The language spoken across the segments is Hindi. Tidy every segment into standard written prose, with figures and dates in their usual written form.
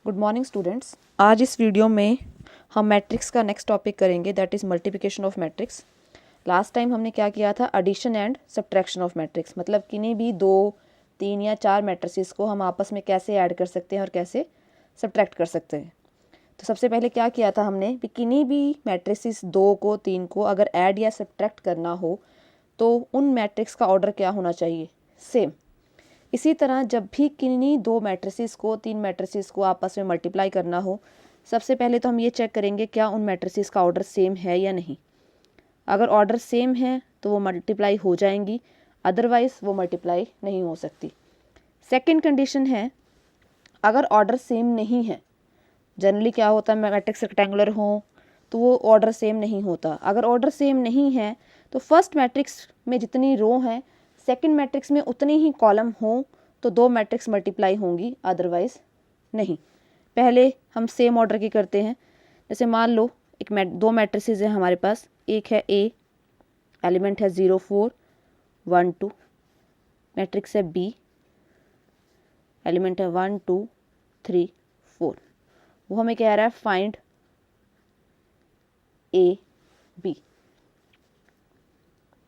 Good morning students. आज इस वीडियो में हम मैट्रिक्स का नेक्स्ट टॉपिक करेंगे, that is multiplication of matrix. Last time हमने क्या किया था, addition and subtraction of matrix, मतलब किन्हीं भी 2, 3 या 4 मैट्रिसेस को हम आपस में कैसे ऐड कर सकते हैं और कैसे सब्ट्रैक्ट कर सकते हैं। तो सबसे पहले क्या किया था हमने कि किन्हीं भी मैट्रिसेस 2 को 3 को अगर ऐड या सब्ट्रैक्ट करना हो तो उन मैट्रिक्स का ऑर्डर क्या होना चाहिए, सेम। इसी तरह जब भी किन्हीं 2 मैट्रिसेस को 3 मैट्रिसेस को आपस में मल्टीप्लाई करना हो, सबसे पहले तो हम ये चेक करेंगे क्या उन मैट्रिसेस का ऑर्डर सेम है या नहीं। अगर ऑर्डर सेम है तो वो मल्टीप्लाई हो जाएंगी, अदरवाइज वो मल्टीप्लाई नहीं हो सकती। सेकंड कंडीशन है, अगर ऑर्डर सेम नहीं है, जनरली क्या होता है मैट्रिक्स रेक्टेंगुलर हो तो वो ऑर्डर सेम नहीं होता। अगर ऑर्डर सेम नहीं है तो फर्स्ट मैट्रिक्स में जितनी रो हैं सेकंड मैट्रिक्स में उतनी ही कॉलम हो तो 2 मैट्रिक्स मल्टीप्लाई होंगी, अदरवाइज नहीं। पहले हम सेम ऑर्डर की करते हैं। जैसे मान लो दो मैट्रिसेस है हमारे पास, एक है ए, एलिमेंट है 0 4 1 2, मैट्रिक्स है बी, एलिमेंट है 1 2 3 4। वो हमें कह रहा है फाइंड ए बी।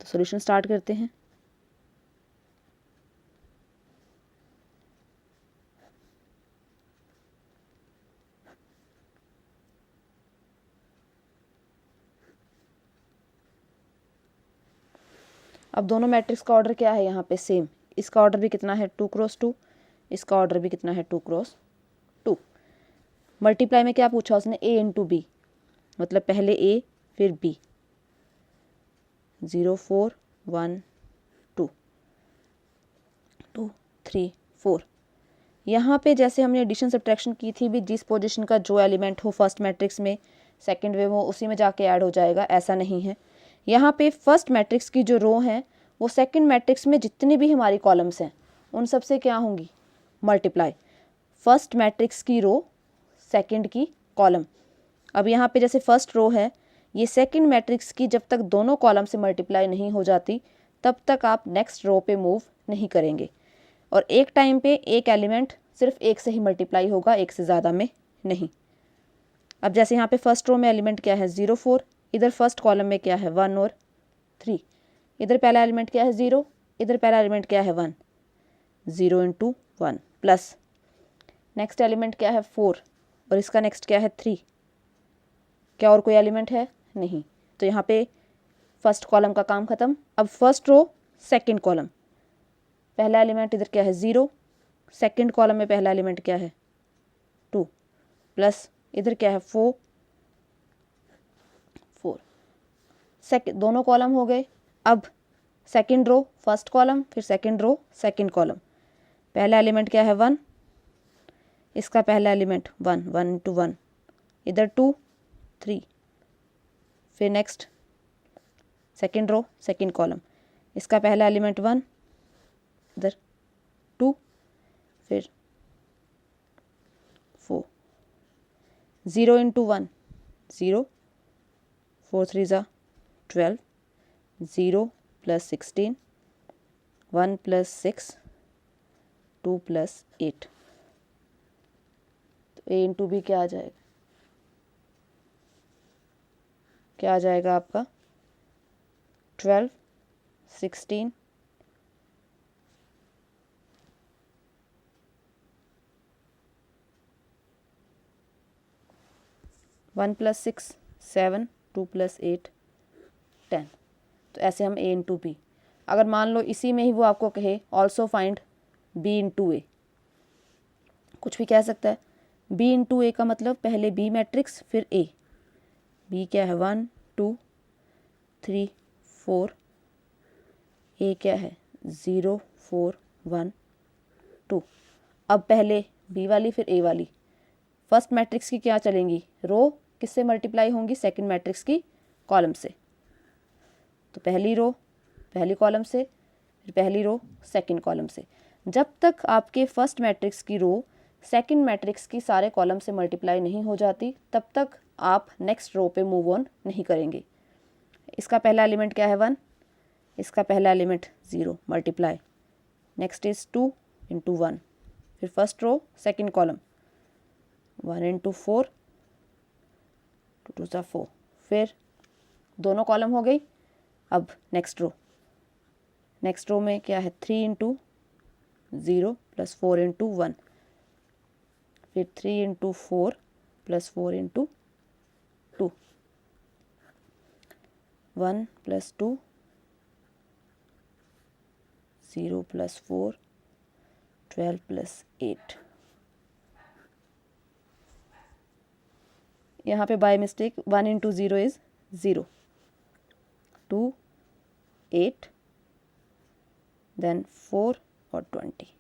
तो सॉल्यूशन स्टार्ट करते हैं। अब दोनों मैट्रिक्स का ऑर्डर क्या है यहाँ पे, सेम। इसका ऑर्डर भी कितना है, 2 क्रॉस 2, इसका ऑर्डर भी कितना है, 2 क्रॉस 2। मल्टीप्लाई में क्या पूछा उसने, ए इंटू बी, मतलब पहले ए फिर बी। 0 4 1 2 2 3 4। यहाँ पे जैसे हमने एडिशन सब्ट्रैक्शन की थी भी, जिस पोजीशन का जो एलिमेंट हो फर्स्ट मैट्रिक्स में सेकंड में वो उसी में जाके ऐड हो जाएगा, ऐसा नहीं है। यहाँ पे फर्स्ट मैट्रिक्स की जो रो हैं वो सेकंड मैट्रिक्स में जितनी भी हमारी कॉलम्स हैं उन सब से क्या होंगी, मल्टीप्लाई। फर्स्ट मैट्रिक्स की रो सेकंड की कॉलम। अब यहाँ पे जैसे फर्स्ट रो है, ये सेकंड मैट्रिक्स की जब तक दोनों कॉलम से मल्टीप्लाई नहीं हो जाती तब तक आप नेक्स्ट रो पे मूव नहीं करेंगे। और एक टाइम पे एक एलिमेंट सिर्फ एक से ही मल्टीप्लाई होगा, एक से ज़्यादा में नहीं। अब जैसे यहाँ पे फर्स्ट रो में एलिमेंट क्या है, 0 4, इधर फर्स्ट कॉलम में क्या है, 1 और 3। इधर पहला एलिमेंट क्या है, 0, इधर पहला एलिमेंट क्या है, 1। 0 इंटू 1 प्लस नेक्स्ट एलिमेंट क्या है, 4, और इसका नेक्स्ट क्या है, 3। क्या और कोई एलिमेंट है, नहीं। तो यहाँ पे फर्स्ट कॉलम का काम खत्म। अब फर्स्ट रो सेकंड कॉलम, पहला एलिमेंट इधर क्या है, 0, सेकंड कॉलम में पहला एलिमेंट क्या है, 2, प्लस इधर क्या है, 4 4। दोनों कॉलम हो गए। अब सेकंड रो फर्स्ट कॉलम, फिर सेकंड रो सेकंड कॉलम, पहला एलिमेंट क्या है, 1, इसका पहला एलिमेंट 1 1 इंटू 1, इधर 2 3, फिर next second row second column, इसका पहला एलिमेंट 1, इधर 2, फिर 4। 0 इंटू 1 0, 4 3 ज़ा 12, 0 प्लस 16, 1 प्लस 6, 2 प्लस 8। तो ए इंटू बी क्या आ जाएगा, क्या आ जाएगा आपका, 12 16 1 प्लस 6 7, 2 प्लस 8 10। तो ऐसे हम ए इंटू बी। अगर मान लो इसी में ही वो आपको कहे ऑल्सो फाइंड बी इंटू ए, कुछ भी कह सकता है। बी इंटू ए का मतलब पहले बी मैट्रिक्स फिर ए। बी क्या है, 1 2 3 4, ए क्या है, 0 4 1 2। अब पहले बी वाली फिर ए वाली। फर्स्ट मैट्रिक्स की क्या चलेंगी, रो किससे मल्टीप्लाई होंगी, सेकंड मैट्रिक्स की कॉलम से। तो पहली रो पहली कॉलम से, फिर पहली रो सेकंड कॉलम से। जब तक आपके फर्स्ट मैट्रिक्स की रो सेकंड मैट्रिक्स की सारे कॉलम से मल्टीप्लाई नहीं हो जाती तब तक आप नेक्स्ट रो पे मूव ऑन नहीं करेंगे। इसका पहला एलिमेंट क्या है, 1, इसका पहला element 0, multiply. Next is 2 into 1, फिर first row second column, 1 into 4, 2 2 4, फिर दोनों कॉलम हो गई। अब नेक्स्ट रो में क्या है, 3 इंटू 0 प्लस 4 इंटू 1, फिर 3 इंटू 4 प्लस 4 इंटू 2, 1 प्लस 2, 0 प्लस 4, 12 प्लस 8। यहाँ पे by mistake 1 into 0 is 0, 2, 8, then 4 और 20।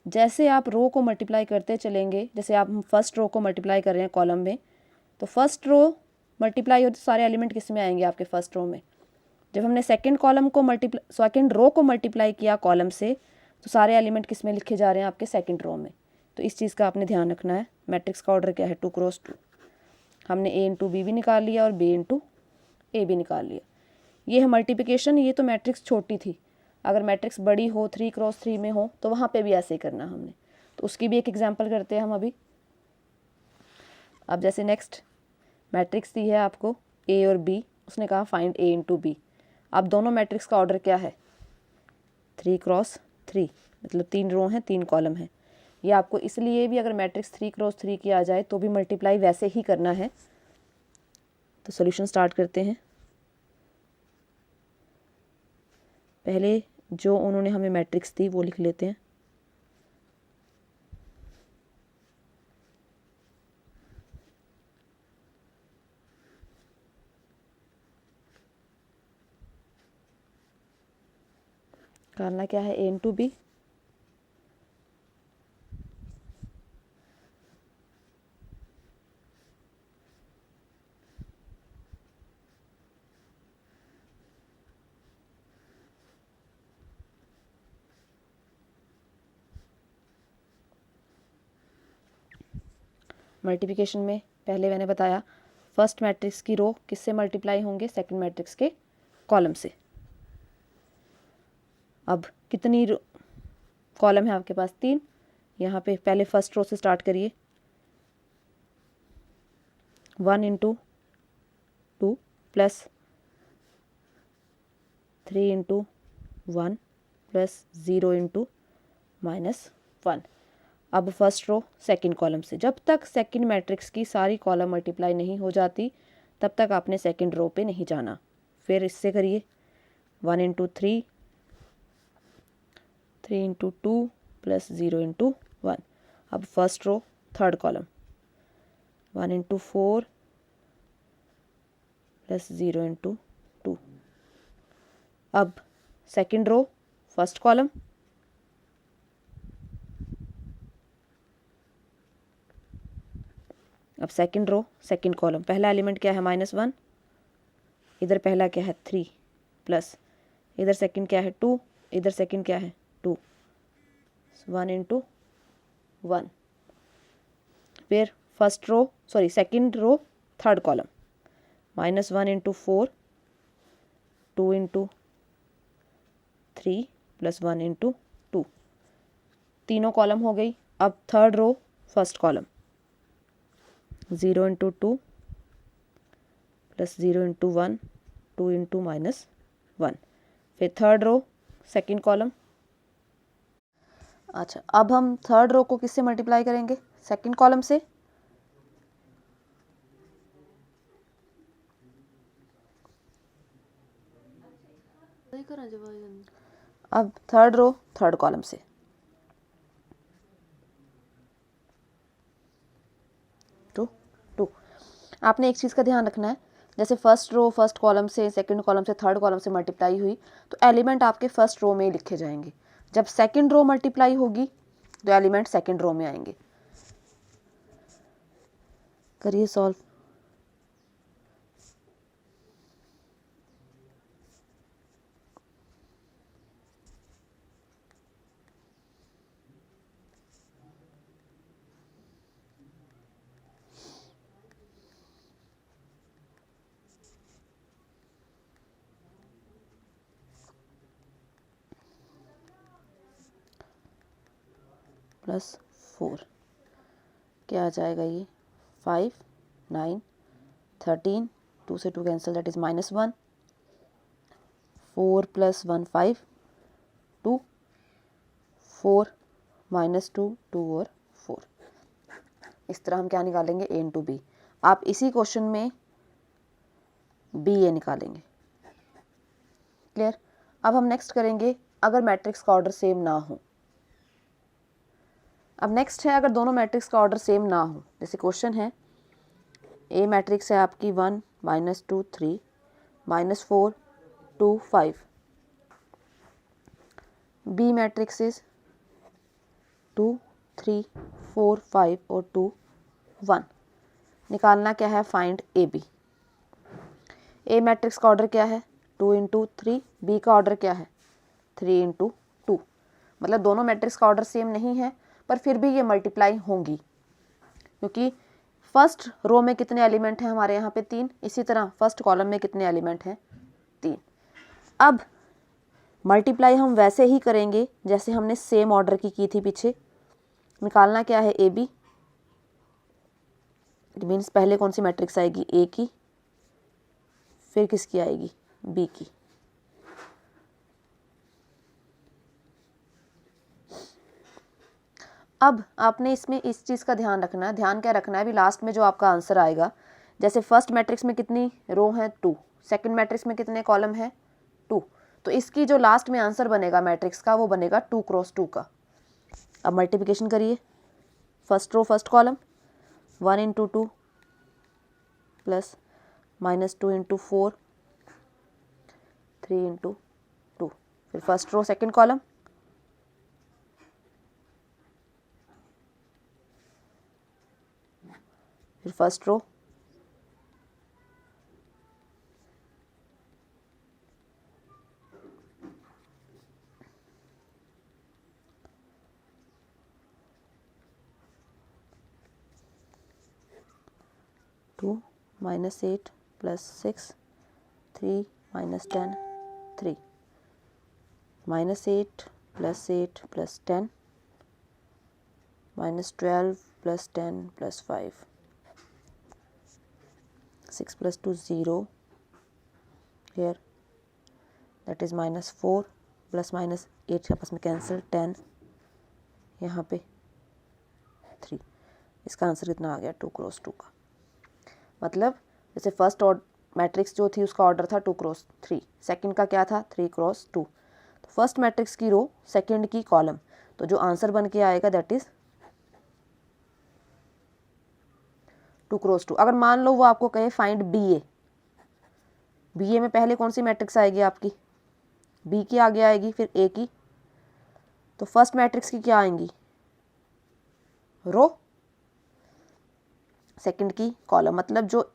जैसे आप रो को मल्टीप्लाई करते चलेंगे, जैसे आप फर्स्ट रो को मल्टीप्लाई कर रहे हैं कॉलम में, तो फर्स्ट रो मल्टीप्लाई हो तो सारे एलिमेंट किस में आएंगे आपके फर्स्ट रो में। जब हमने सेकंड रो को मल्टीप्लाई किया कॉलम से, तो सारे एलिमेंट किस में लिखे जा रहे हैं आपके सेकंड रो में। तो इस चीज़ का आपने ध्यान रखना है। मैट्रिक्स का ऑर्डर क्या है, 2 क्रॉस 2। हमने A इंटू बी भी निकाल लिया और B इंटू ए भी निकाल लिया। ये है मल्टीप्लिकेशन। ये तो मैट्रिक्स छोटी थी, अगर मैट्रिक्स बड़ी हो 3 क्रॉस 3 में हो तो वहाँ पे भी ऐसे ही करना हमने। तो उसकी भी एक एग्जांपल करते हैं हम अभी। अब जैसे नेक्स्ट मैट्रिक्स दी है आपको A और B, उसने कहा फाइंड A इंटू बी। अब दोनों मैट्रिक्स का ऑर्डर क्या है, 3 क्रॉस 3, मतलब 3 रो हैं 3 कॉलम है। ये आपको इसलिए भी, अगर मैट्रिक्स 3 क्रॉस 3 की आ जाए तो भी मल्टीप्लाई वैसे ही करना है। तो सॉल्यूशन स्टार्ट करते हैं। पहले जो उन्होंने हमें मैट्रिक्स दी वो लिख लेते हैं। करना क्या है, A इंटू बी, मल्टीप्लिकेशन में पहले मैंने बताया फर्स्ट मैट्रिक्स की रो किससे मल्टीप्लाई होंगे, सेकंड मैट्रिक्स के कॉलम से। अब कितनी कॉलम है आपके पास, 3। यहाँ पे पहले फर्स्ट रो से स्टार्ट करिए। 1 into 2 plus 3 into 1 plus 0 into -1। अब फर्स्ट रो सेकंड कॉलम से। जब तक सेकंड मैट्रिक्स की सारी कॉलम मल्टीप्लाई नहीं हो जाती तब तक आपने सेकंड रो पे नहीं जाना। फिर इससे करिए 1 इंटू 3, 3 इंटू 2 प्लस 0 इंटू 1। अब first row third column 1 into 4 plus 0 into 2। अब सेकंड रो फर्स्ट कॉलम, अब सेकंड रो सेकंड कॉलम। पहला एलिमेंट क्या है, -1, इधर पहला क्या है 3, प्लस इधर सेकंड क्या है 2, इधर सेकंड क्या है 2, 1 इंटू 1। फिर second row third column -1 into 4, 2 into 3 plus 1 into 2। तीनों कॉलम हो गई। अब third row first column 0 into 2 plus 0 into 1, 2 into -1। फिर थर्ड रो सेकंड कॉलम। अच्छा, अब हम थर्ड रो को किससे मल्टीप्लाई करेंगे, सेकंड कॉलम से। अब थर्ड रो थर्ड कॉलम से, टू। आपने एक चीज़ का ध्यान रखना है, जैसे फर्स्ट रो फर्स्ट कॉलम से, सेकंड कॉलम से, थर्ड कॉलम से मल्टीप्लाई हुई तो एलिमेंट आपके फर्स्ट रो में ही लिखे जाएंगे। जब सेकंड रो मल्टीप्लाई होगी तो एलिमेंट सेकंड रो में आएंगे। करिए सॉल्व। +4 क्या आ जाएगा ये 5 9 13, 2 से 2 कैंसिल, दैट इज -1, 4 + 1 5, 2, 4 -2 2 और 4। इस तरह हम क्या निकालेंगे A इंटू बी। आप इसी क्वेश्चन में बी ए निकालेंगे। क्लियर। अब हम नेक्स्ट करेंगे अगर मैट्रिक्स का ऑर्डर सेम ना हो। अब नेक्स्ट है अगर दोनों मैट्रिक्स का ऑर्डर सेम ना हो। जैसे क्वेश्चन है ए मैट्रिक्स है आपकी 1 -2 3 -4 2 5, बी मैट्रिक्स इज 2 3 4 5 और 2 1। निकालना क्या है, find A B. A matrix का ऑर्डर क्या है 2 इंटू 3, बी का ऑर्डर क्या है 3 इंटू 2। मतलब दोनों मैट्रिक्स का ऑर्डर सेम नहीं है, पर फिर भी ये मल्टीप्लाई होंगी, क्योंकि फर्स्ट रो में कितने एलिमेंट हैं हमारे यहाँ पे 3, इसी तरह फर्स्ट कॉलम में कितने एलिमेंट हैं 3। अब मल्टीप्लाई हम वैसे ही करेंगे जैसे हमने सेम ऑर्डर की थी पीछे। निकालना क्या है ए बी, इट मीन्स पहले कौन सी मैट्रिक्स आएगी ए की, फिर किसकी आएगी बी की। अब आपने इसमें इस चीज़ का ध्यान रखना है। ध्यान क्या रखना है, अभी लास्ट में जो आपका आंसर आएगा, जैसे फर्स्ट मैट्रिक्स में कितनी रो है 2, सेकंड मैट्रिक्स में कितने कॉलम है 2, तो इसकी जो लास्ट में आंसर बनेगा मैट्रिक्स का वो बनेगा 2 क्रॉस 2 का। अब मल्टीप्लिकेशन करिए, first row first column 1 into 2 plus -2 into 4 3 into 2, फिर फर्स्ट रो सेकंड कॉलम फिर first row -8 + 6 3 - 10 3 -8 + 8 + 10 -12 + 10 + 5 6 + 2 0 here, that is -4 + -8 आपस में कैंसिल 10, यहाँ पे 3। इसका आंसर कितना आ गया 2 क्रॉस 2 का। मतलब जैसे फर्स्ट मैट्रिक्स जो थी उसका ऑर्डर था 2 क्रॉस 3, सेकंड का क्या था 3 क्रॉस 2, तो फर्स्ट मैट्रिक्स की रो सेकंड की कॉलम, तो जो आंसर बन के आएगा दैट इज 2 क्रॉस 2। अगर मान लो वो आपको कहे फाइंड बी ए में पहले कौन सी मैट्रिक्स आएगी आपकी, बी की आगे आएगी फिर ए की, तो फर्स्ट मैट्रिक्स की क्या आएंगी रो, सेकंड की कॉलम। मतलब जो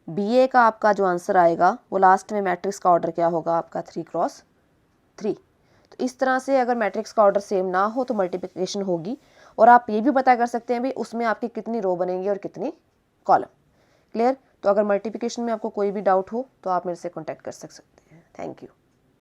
बी ए का आपका जो आंसर आएगा वो लास्ट में मैट्रिक्स का ऑर्डर क्या होगा आपका 3 क्रॉस 3। तो इस तरह से अगर मैट्रिक्स का ऑर्डर सेम ना हो तो मल्टीप्लिकेशन होगी। और आप ये भी पता कर सकते हैं भी उसमें आपकी कितनी रो बनेंगी और कितनी कॉलम। क्लियर। तो अगर मल्टीप्लिकेशन में आपको कोई भी डाउट हो तो आप मेरे से कॉन्टैक्ट कर सकते हैं। Thank you.